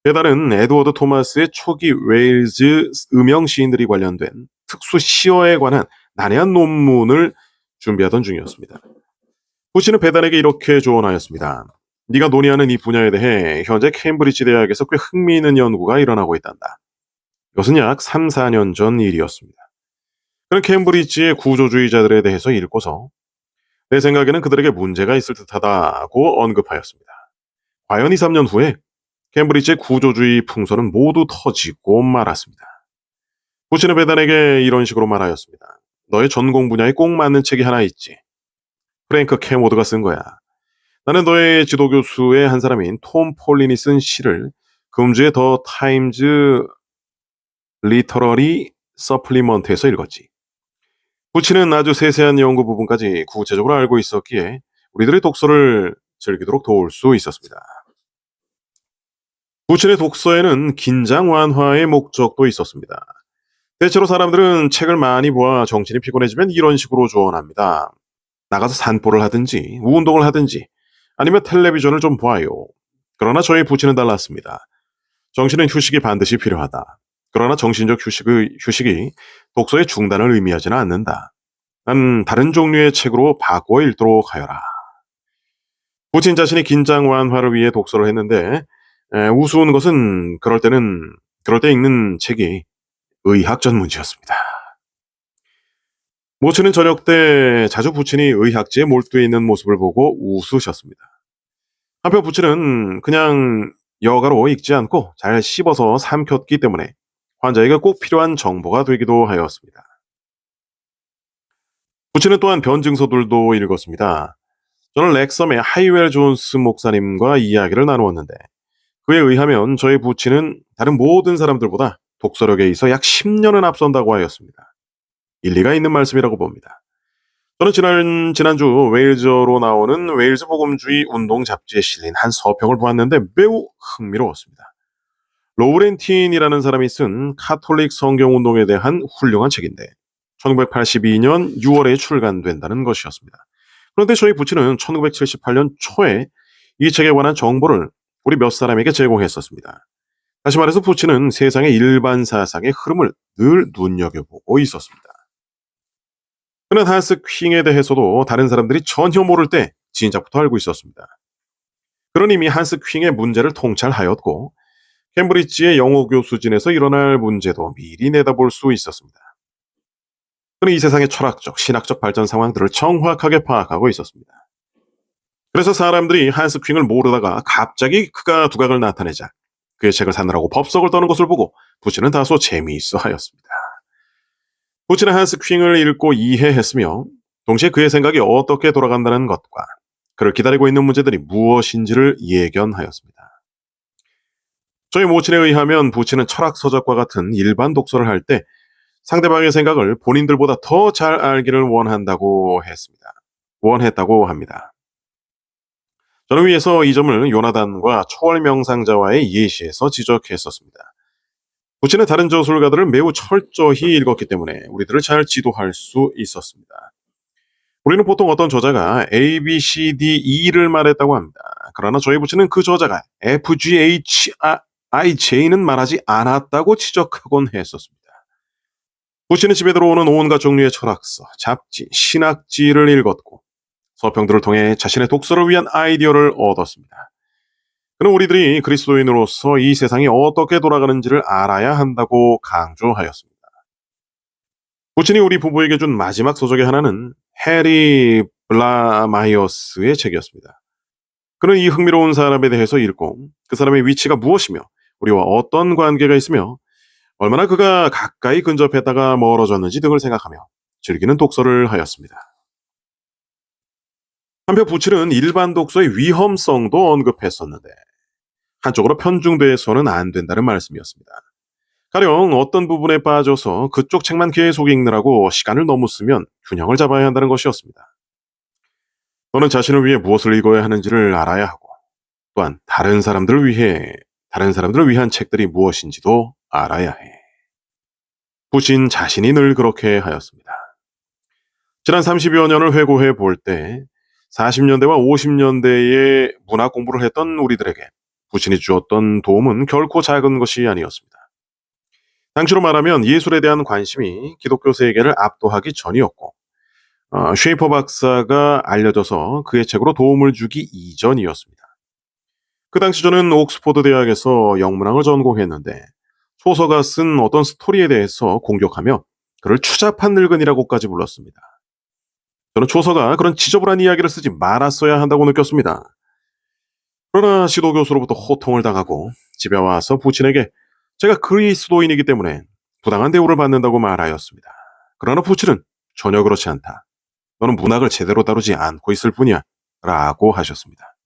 베단은 에드워드 토마스의 초기 웨일즈 음영 시인들이 관련된 특수 시어에 관한 난해한 논문을 준비하던 중이었습니다. 부친은 베단에게 이렇게 조언하였습니다. 네가 논의하는 이 분야에 대해 현재 케임브리지 대학에서 꽤 흥미있는 연구가 일어나고 있단다. 이것은 약 3, 4년 전 일이었습니다. 그는 케임브리지의 구조주의자들에 대해서 읽고서 내 생각에는 그들에게 문제가 있을 듯하다고 언급하였습니다. 과연 2, 3년 후에 케임브리지의 구조주의 풍선은 모두 터지고 말았습니다. 부친은 베단에게 이런 식으로 말하였습니다. 너의 전공 분야에 꼭 맞는 책이 하나 있지. 프랭크 캐모드가 쓴 거야. 나는 너의 지도교수의 한 사람인 톰 폴린이 쓴 시를 금주의 더 타임즈 리터러리 서플리먼트에서 읽었지. 부친은 아주 세세한 연구 부분까지 구체적으로 알고 있었기에 우리들의 독서를 즐기도록 도울 수 있었습니다. 부친의 독서에는 긴장 완화의 목적도 있었습니다. 대체로 사람들은 책을 많이 보아 정신이 피곤해지면 이런 식으로 조언합니다. 나가서 산보를 하든지 운동을 하든지 아니면 텔레비전을 좀 봐요. 그러나 저희 부친은 달랐습니다. 정신은 휴식이 반드시 필요하다. 그러나 정신적 휴식이 독서의 중단을 의미하지는 않는다. 난 다른 종류의 책으로 바꿔 읽도록 하여라. 부친 자신이 긴장 완화를 위해 독서를 했는데 우스운 것은 그럴 때 읽는 책이 의학 전문지였습니다. 모친은 저녁 때 자주 부친이 의학지에 몰두해 있는 모습을 보고 웃으셨습니다. 한편 부친은 그냥 여가로 읽지 않고 잘 씹어서 삼켰기 때문에 환자에게 꼭 필요한 정보가 되기도 하였습니다. 부친은 또한 변증서들도 읽었습니다. 저는 렉섬의 하이웰 존스 목사님과 이야기를 나누었는데 그에 의하면 저희 부친은 다른 모든 사람들보다 독서력에 있어 약 10년은 앞선다고 하였습니다. 일리가 있는 말씀이라고 봅니다. 저는 지난주 웨일즈어로 나오는 웨일즈 복음주의 운동 잡지에 실린 한 서평을 보았는데 매우 흥미로웠습니다. 로우렌틴이라는 사람이 쓴 카톨릭 성경 운동에 대한 훌륭한 책인데 1982년 6월에 출간된다는 것이었습니다. 그런데 저희 부친은 1978년 초에 이 책에 관한 정보를 우리 몇 사람에게 제공했었습니다. 다시 말해서 부친은 세상의 일반 사상의 흐름을 늘 눈여겨보고 있었습니다. 그는 한스 퀸에 대해서도 다른 사람들이 전혀 모를 때 진작부터 알고 있었습니다. 그는 이미 한스 퀸의 문제를 통찰하였고 캠브리지의 영어 교수진에서 일어날 문제도 미리 내다볼 수 있었습니다. 그는 이 세상의 철학적, 신학적 발전 상황들을 정확하게 파악하고 있었습니다. 그래서 사람들이 한스 퀸을 모르다가 갑자기 그가 두각을 나타내자 그의 책을 사느라고 법석을 떠는 것을 보고 부친은 다소 재미있어 하였습니다. 부친은 한스 퀸을 읽고 이해했으며 동시에 그의 생각이 어떻게 돌아간다는 것과 그를 기다리고 있는 문제들이 무엇인지를 예견하였습니다. 저희 모친에 의하면 부친은 철학 서적과 같은 일반 독서를 할 때 상대방의 생각을 본인들보다 더 잘 알기를 원했다고 합니다. 저는 위에서 이 점을 요나단과 초월 명상자와의 예시에서 지적했었습니다. 부친은 다른 저술가들을 매우 철저히 읽었기 때문에 우리들을 잘 지도할 수 있었습니다. 우리는 보통 어떤 저자가 A, B, C, D, E를 말했다고 합니다. 그러나 저희 부친은 그 저자가 F, G, H, I, J는 말하지 않았다고 지적하곤 했었습니다. 부친은 집에 들어오는 온갖 종류의 철학서, 잡지, 신학지를 읽었고 서평들을 통해 자신의 독서를 위한 아이디어를 얻었습니다. 그는 우리들이 그리스도인으로서 이 세상이 어떻게 돌아가는지를 알아야 한다고 강조하였습니다. 부친이 우리 부부에게 준 마지막 서적의 하나는 해리 블라마이어스의 책이었습니다. 그는 이 흥미로운 사람에 대해서 읽고 그 사람의 위치가 무엇이며 우리와 어떤 관계가 있으며 얼마나 그가 가까이 근접했다가 멀어졌는지 등을 생각하며 즐기는 독서를 하였습니다. 한편 부친은 일반 독서의 위험성도 언급했었는데 한쪽으로 편중돼서는 안 된다는 말씀이었습니다. 가령 어떤 부분에 빠져서 그쪽 책만 계속 읽느라고 시간을 너무 쓰면 균형을 잡아야 한다는 것이었습니다. 너는 자신을 위해 무엇을 읽어야 하는지를 알아야 하고 또한 다른 사람들을 위한 책들이 무엇인지도 알아야 해. 부친 자신이 늘 그렇게 하였습니다. 지난 30여 년을 회고해 볼 때 40년대와 50년대에 문학 공부를 했던 우리들에게 부친이 주었던 도움은 결코 작은 것이 아니었습니다. 당시로 말하면 예술에 대한 관심이 기독교 세계를 압도하기 전이었고 쉐이퍼 박사가 알려져서 그의 책으로 도움을 주기 이전이었습니다. 그 당시 저는 옥스포드 대학에서 영문학을 전공했는데 소서가 쓴 어떤 스토리에 대해서 공격하며 그를 추잡한 늙은이라고까지 불렀습니다. 저는 초서가 그런 지저분한 이야기를 쓰지 말았어야 한다고 느꼈습니다. 그러나 지도교수로부터 호통을 당하고 집에 와서 부친에게 제가 그리스도인이기 때문에 부당한 대우를 받는다고 말하였습니다. 그러나 부친은 전혀 그렇지 않다. 너는 문학을 제대로 다루지 않고 있을 뿐이야. 라고 하셨습니다.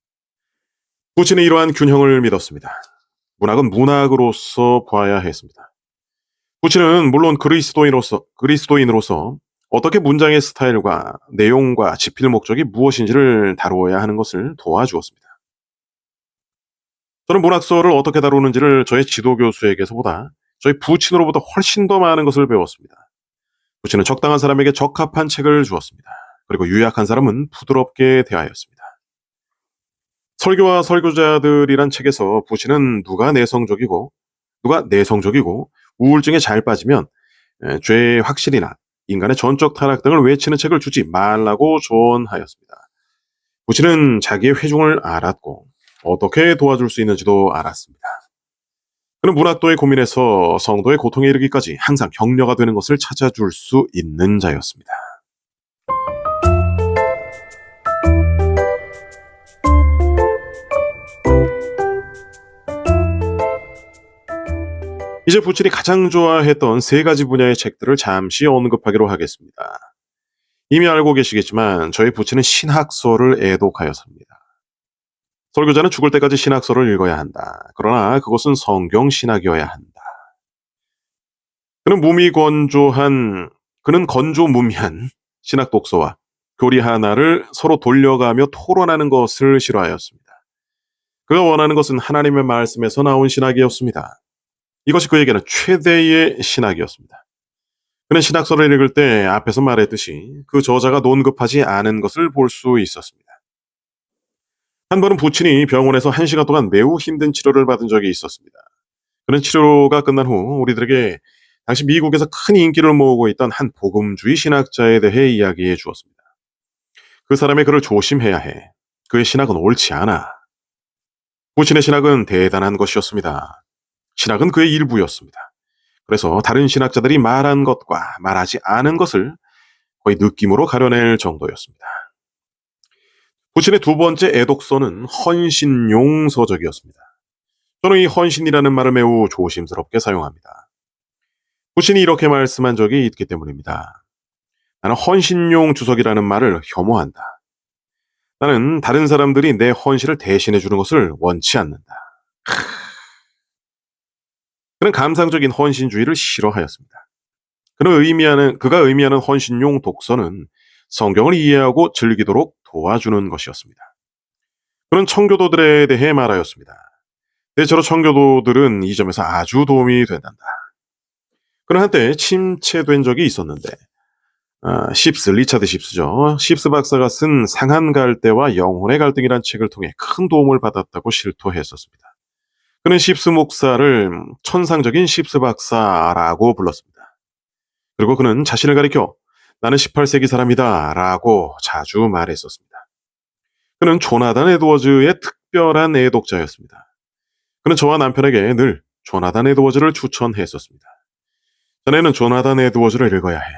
부친은 이러한 균형을 믿었습니다. 문학은 문학으로서 봐야 했습니다. 부친은 물론 그리스도인으로서 어떻게 문장의 스타일과 내용과 집필 목적이 무엇인지를 다루어야 하는 것을 도와주었습니다. 저는 문학서를 어떻게 다루는지를 저희 지도교수에게서보다 저희 부친으로부터 훨씬 더 많은 것을 배웠습니다. 부친은 적당한 사람에게 적합한 책을 주었습니다. 그리고 유약한 사람은 부드럽게 대하였습니다. 설교와 설교자들이란 책에서 부친은 누가 내성적이고 우울증에 잘 빠지면 죄의 확실이나 인간의 전적 타락 등을 외치는 책을 주지 말라고 조언하였습니다. 부친은 자기의 회중을 알았고 어떻게 도와줄 수 있는지도 알았습니다. 그는 문학도에 고민해서 성도의 고통에 이르기까지 항상 격려가 되는 것을 찾아줄 수 있는 자였습니다. 이제 부친이 가장 좋아했던 세 가지 분야의 책들을 잠시 언급하기로 하겠습니다. 이미 알고 계시겠지만 저희 부친은 신학서를 애독하였습니다. 설교자는 죽을 때까지 신학서를 읽어야 한다. 그러나 그것은 성경 신학이어야 한다. 그는 그는 건조무미한 신학 독서와 교리 하나를 서로 돌려가며 토론하는 것을 싫어하였습니다. 그가 원하는 것은 하나님의 말씀에서 나온 신학이었습니다. 이것이 그에게는 최대의 신학이었습니다. 그는 신학서를 읽을 때 앞에서 말했듯이 그 저자가 논급하지 않은 것을 볼 수 있었습니다. 한 번은 부친이 병원에서 1시간 동안 매우 힘든 치료를 받은 적이 있었습니다. 그는 치료가 끝난 후 우리들에게 당시 미국에서 큰 인기를 모으고 있던 한 복음주의 신학자에 대해 이야기해 주었습니다. 그 사람의 그를 조심해야 해. 그의 신학은 옳지 않아. 부친의 신학은 대단한 것이었습니다. 신학은 그의 일부였습니다. 그래서 다른 신학자들이 말한 것과 말하지 않은 것을 거의 느낌으로 가려낼 정도였습니다. 부친의 두 번째 애독서는 헌신용 서적이었습니다. 저는 이 헌신이라는 말을 매우 조심스럽게 사용합니다. 부친이 이렇게 말씀한 적이 있기 때문입니다. 나는 헌신용 주석이라는 말을 혐오한다. 나는 다른 사람들이 내 헌신을 대신해 주는 것을 원치 않는다. 그는 감상적인 헌신주의를 싫어하였습니다. 그가 의미하는 헌신용 독서는 성경을 이해하고 즐기도록 도와주는 것이었습니다. 그는 청교도들에 대해 말하였습니다. 대체로 청교도들은 이 점에서 아주 도움이 된단다. 그는 한때 침체된 적이 있었는데 리차드 십스죠. 십스 박사가 쓴 상한 갈대와 영혼의 갈등이란 책을 통해 큰 도움을 받았다고 실토했었습니다. 그는 십스 목사를 천상적인 십스 박사라고 불렀습니다. 그리고 그는 자신을 가리켜 나는 18세기 사람이다 라고 자주 말했었습니다. 그는 조나단 에드워즈의 특별한 애독자였습니다. 그는 저와 남편에게 늘 조나단 에드워즈를 추천했었습니다. 자네는 조나단 에드워즈를 읽어야 해.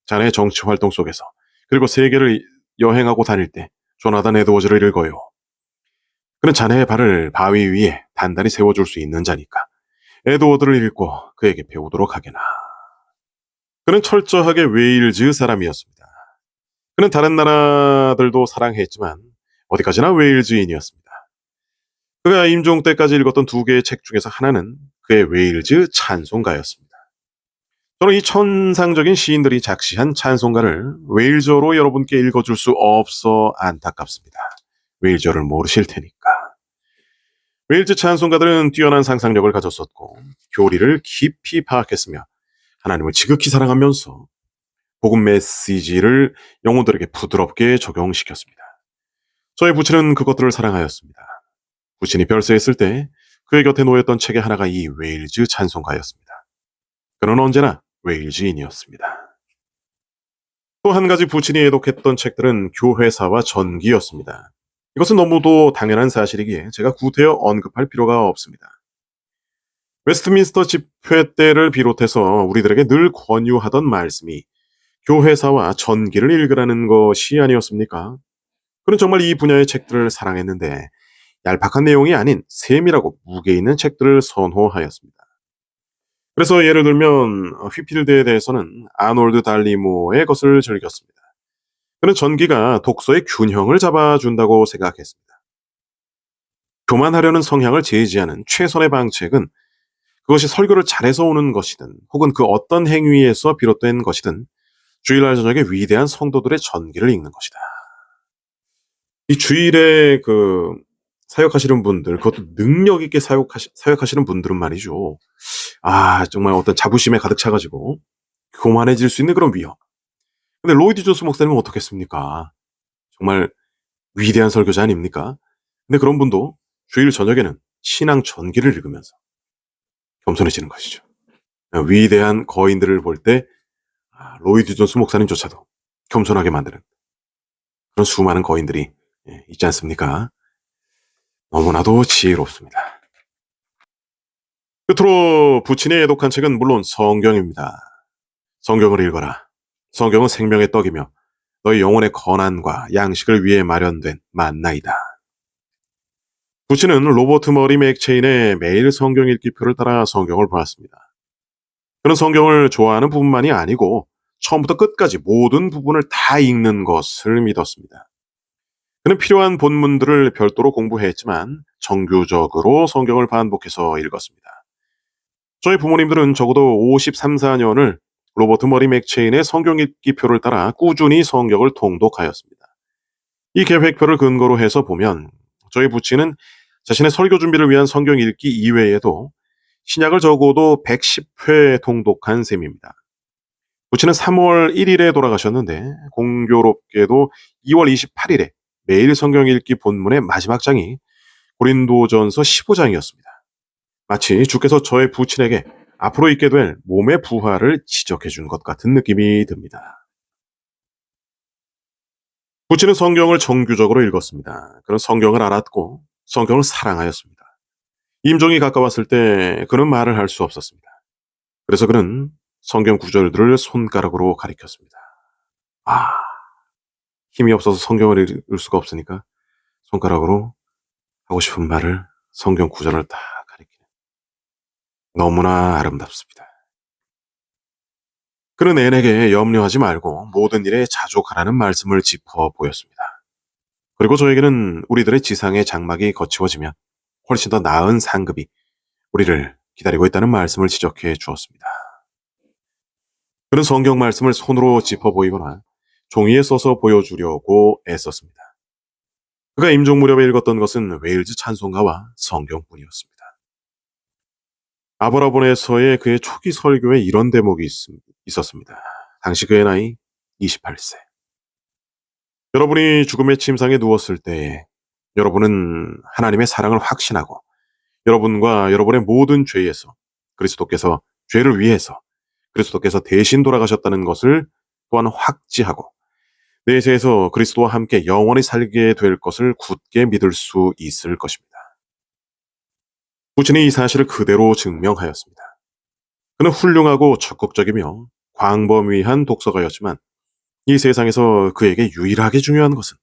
자네의 정치 활동 속에서 그리고 세계를 여행하고 다닐 때 조나단 에드워즈를 읽어요. 그는 자네의 발을 바위 위에 단단히 세워줄 수 있는 자니까 에드워드를 읽고 그에게 배우도록 하게나. 그는 철저하게 웨일즈 사람이었습니다. 그는 다른 나라들도 사랑했지만 어디까지나 웨일즈인이었습니다. 그가 임종 때까지 읽었던 두 개의 책 중에서 하나는 그의 웨일즈 찬송가였습니다. 저는 이 천상적인 시인들이 작시한 찬송가를 웨일저로 여러분께 읽어줄 수 없어 안타깝습니다. 웨일저를 모르실 테니까. 웨일즈 찬송가들은 뛰어난 상상력을 가졌었고 교리를 깊이 파악했으며 하나님을 지극히 사랑하면서 복음 메시지를 영혼들에게 부드럽게 적용시켰습니다. 저의 부친은 그것들을 사랑하였습니다. 부친이 별세했을 때 그의 곁에 놓였던 책의 하나가 이 웨일즈 찬송가였습니다. 그는 언제나 웨일즈인이었습니다. 또 한 가지 부친이 애독했던 책들은 교회사와 전기였습니다. 이것은 너무도 당연한 사실이기에 제가 구태여 언급할 필요가 없습니다. 웨스트민스터 집회 때를 비롯해서 우리들에게 늘 권유하던 말씀이 교회사와 전기를 읽으라는 것이 아니었습니까? 그는 정말 이 분야의 책들을 사랑했는데 얄팍한 내용이 아닌 세밀하고 무게 있는 책들을 선호하였습니다. 그래서 예를 들면 휘필드에 대해서는 아놀드 달리모의 것을 즐겼습니다. 그는 전기가 독서의 균형을 잡아준다고 생각했습니다. 교만하려는 성향을 제지하는 최선의 방책은 그것이 설교를 잘해서 오는 것이든 혹은 그 어떤 행위에서 비롯된 것이든 주일날 저녁에 위대한 성도들의 전기를 읽는 것이다. 이 주일에 사역하시는 분들, 그것도 능력 있게 사역하시는 분들은 말이죠. 정말 어떤 자부심에 가득 차가지고 교만해질 수 있는 그런 위험. 근데 로이드 존스 목사님은 어떻겠습니까? 정말 위대한 설교자 아닙니까? 근데 그런 분도 주일 저녁에는 신앙 전기를 읽으면서 겸손해지는 것이죠. 위대한 거인들을 볼 때 로이드 존스 목사님조차도 겸손하게 만드는 그런 수많은 거인들이 있지 않습니까? 너무나도 지혜롭습니다. 끝으로 부친이 애독한 책은 물론 성경입니다. 성경을 읽어라. 성경은 생명의 떡이며 너희 영혼의 건안과 양식을 위해 마련된 만나이다. 부친은 로버트 머리 맥체인의 매일 성경 읽기표를 따라 성경을 보았습니다. 그는 성경을 좋아하는 뿐만이 아니고 처음부터 끝까지 모든 부분을 다 읽는 것을 믿었습니다. 그는 필요한 본문들을 별도로 공부했지만 정규적으로 성경을 반복해서 읽었습니다. 저희 부모님들은 적어도 53, 4년을 로버트 머리 맥체인의 성경 읽기표를 따라 꾸준히 성경을 통독하였습니다. 이 계획표를 근거로 해서 보면 저희 부친은 자신의 설교 준비를 위한 성경 읽기 이외에도 신약을 적어도 110회 통독한 셈입니다. 부친은 3월 1일에 돌아가셨는데 공교롭게도 2월 28일에 매일 성경 읽기 본문의 마지막 장이 고린도전서 15장이었습니다. 마치 주께서 저의 부친에게 앞으로 있게 될 몸의 부활을 지적해 준 것 같은 느낌이 듭니다. 부친은 성경을 정규적으로 읽었습니다. 그는 성경을 알았고 성경을 사랑하였습니다. 임종이 가까웠을 때 그는 말을 할 수 없었습니다. 그래서 그는 성경 구절들을 손가락으로 가리켰습니다. 힘이 없어서 성경을 읽을 수가 없으니까 손가락으로 하고 싶은 말을 성경 구절을 다 가리키는 너무나 아름답습니다. 그는 애에게 염려하지 말고 모든 일에 자족하라는 말씀을 짚어 보였습니다. 그리고 저에게는 우리들의 지상의 장막이 거치워지면 훨씬 더 나은 상급이 우리를 기다리고 있다는 말씀을 지적해 주었습니다. 그는 성경 말씀을 손으로 짚어 보이거나 종이에 써서 보여주려고 애썼습니다. 그가 임종 무렵에 읽었던 것은 웨일즈 찬송가와 성경뿐이었습니다. 아브라본에서의 그의 초기 설교에 이런 대목이 있었습니다. 당시 그의 나이 28세. 여러분이 죽음의 침상에 누웠을 때에 여러분은 하나님의 사랑을 확신하고 여러분과 여러분의 모든 죄에서 그리스도께서 죄를 위해서 그리스도께서 대신 돌아가셨다는 것을 또한 확지하고 내세에서 그리스도와 함께 영원히 살게 될 것을 굳게 믿을 수 있을 것입니다. 부친이 이 사실을 그대로 증명하였습니다. 그는 훌륭하고 적극적이며 광범위한 독서가였지만 이 세상에서 그에게 유일하게 중요한 것은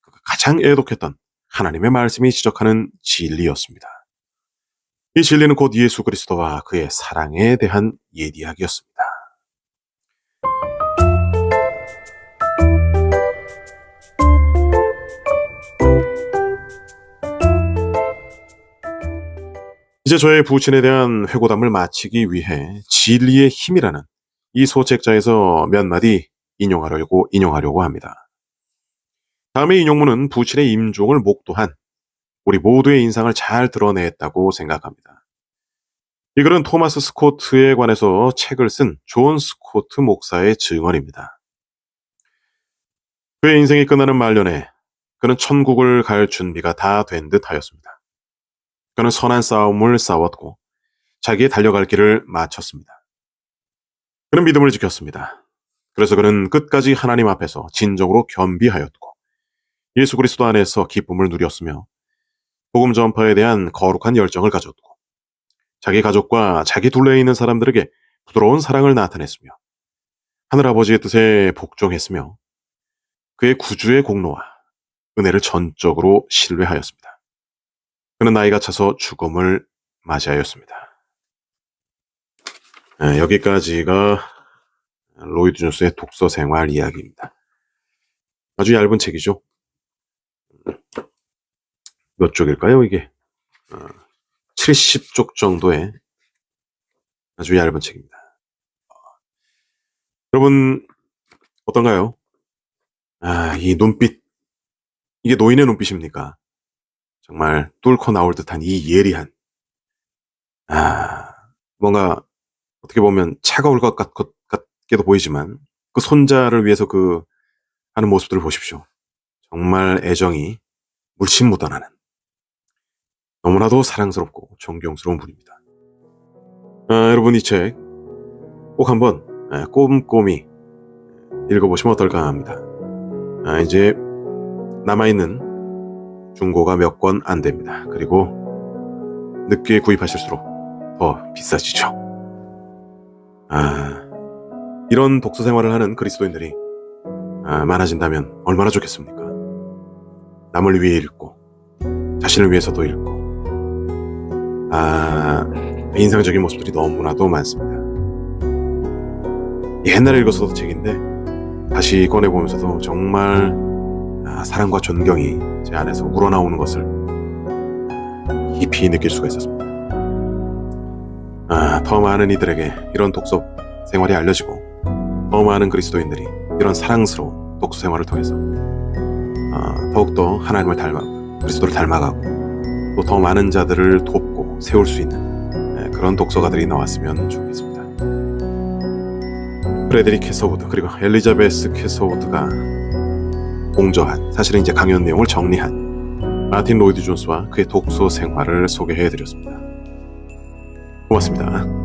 그가 가장 애독했던 하나님의 말씀이 지적하는 진리였습니다. 이 진리는 곧 예수 그리스도와 그의 사랑에 대한 예리학이었습니다. 이제 저의 부친에 대한 회고담을 마치기 위해 진리의 힘이라는 이 소책자에서 몇 마디 인용하려고 합니다. 다음의 인용문은 부친의 임종을 목도한 우리 모두의 인상을 잘 드러냈다고 생각합니다. 이 글은 토마스 스코트에 관해서 책을 쓴 존 스코트 목사의 증언입니다. 그의 인생이 끝나는 말년에 그는 천국을 갈 준비가 다 된 듯 하였습니다. 그는 선한 싸움을 싸웠고 자기의 달려갈 길을 마쳤습니다. 그는 믿음을 지켰습니다. 그래서 그는 끝까지 하나님 앞에서 진정으로 겸비하였고 예수 그리스도 안에서 기쁨을 누렸으며 복음 전파에 대한 거룩한 열정을 가졌고 자기 가족과 자기 둘레에 있는 사람들에게 부드러운 사랑을 나타냈으며 하늘아버지의 뜻에 복종했으며 그의 구주의 공로와 은혜를 전적으로 신뢰하였습니다. 그는 나이가 차서 죽음을 맞이하였습니다. 여기까지가 로이드 존스의 독서 생활 이야기입니다. 아주 얇은 책이죠. 몇 쪽일까요, 이게? 70쪽 정도의 아주 얇은 책입니다. 여러분, 어떤가요? 이 눈빛, 이게 노인의 눈빛입니까? 정말 뚫고 나올 듯한 이 예리한, 뭔가 어떻게 보면 차가울 것 같기도 보이지만 그 손자를 위해서 하는 모습들을 보십시오. 정말 애정이 물씬 묻어나는 너무나도 사랑스럽고 존경스러운 분입니다. 여러분 이 책 꼭 한번 꼼꼼히 읽어보시면 어떨까 합니다. 이제 남아있는 중고가 몇 권 안 됩니다. 그리고 늦게 구입하실수록 더 비싸지죠. 이런 독서 생활을 하는 그리스도인들이 많아진다면 얼마나 좋겠습니까? 남을 위해 읽고 자신을 위해서도 읽고 인상적인 모습들이 너무나도 많습니다. 옛날에 읽었었던 책인데 다시 꺼내보면서도 정말 사랑과 존경이 제 안에서 우러나오는 것을 깊이 느낄 수가 있었습니다. 더 많은 이들에게 이런 독서 생활이 알려지고 더 많은 그리스도인들이 이런 사랑스러운 독서 생활을 통해서 더욱더 하나님을 그리스도를 닮아가고 또 더 많은 자들을 돕고 세울 수 있는 그런 독서가들이 나왔으면 좋겠습니다. 프레드릭 캐서우드 그리고 엘리자베스 캐서우드가 공저한, 사실은 이제 강연 내용을 정리한 마틴 로이드 존스와 그의 독서 생활을 소개해드렸습니다. 고맙습니다.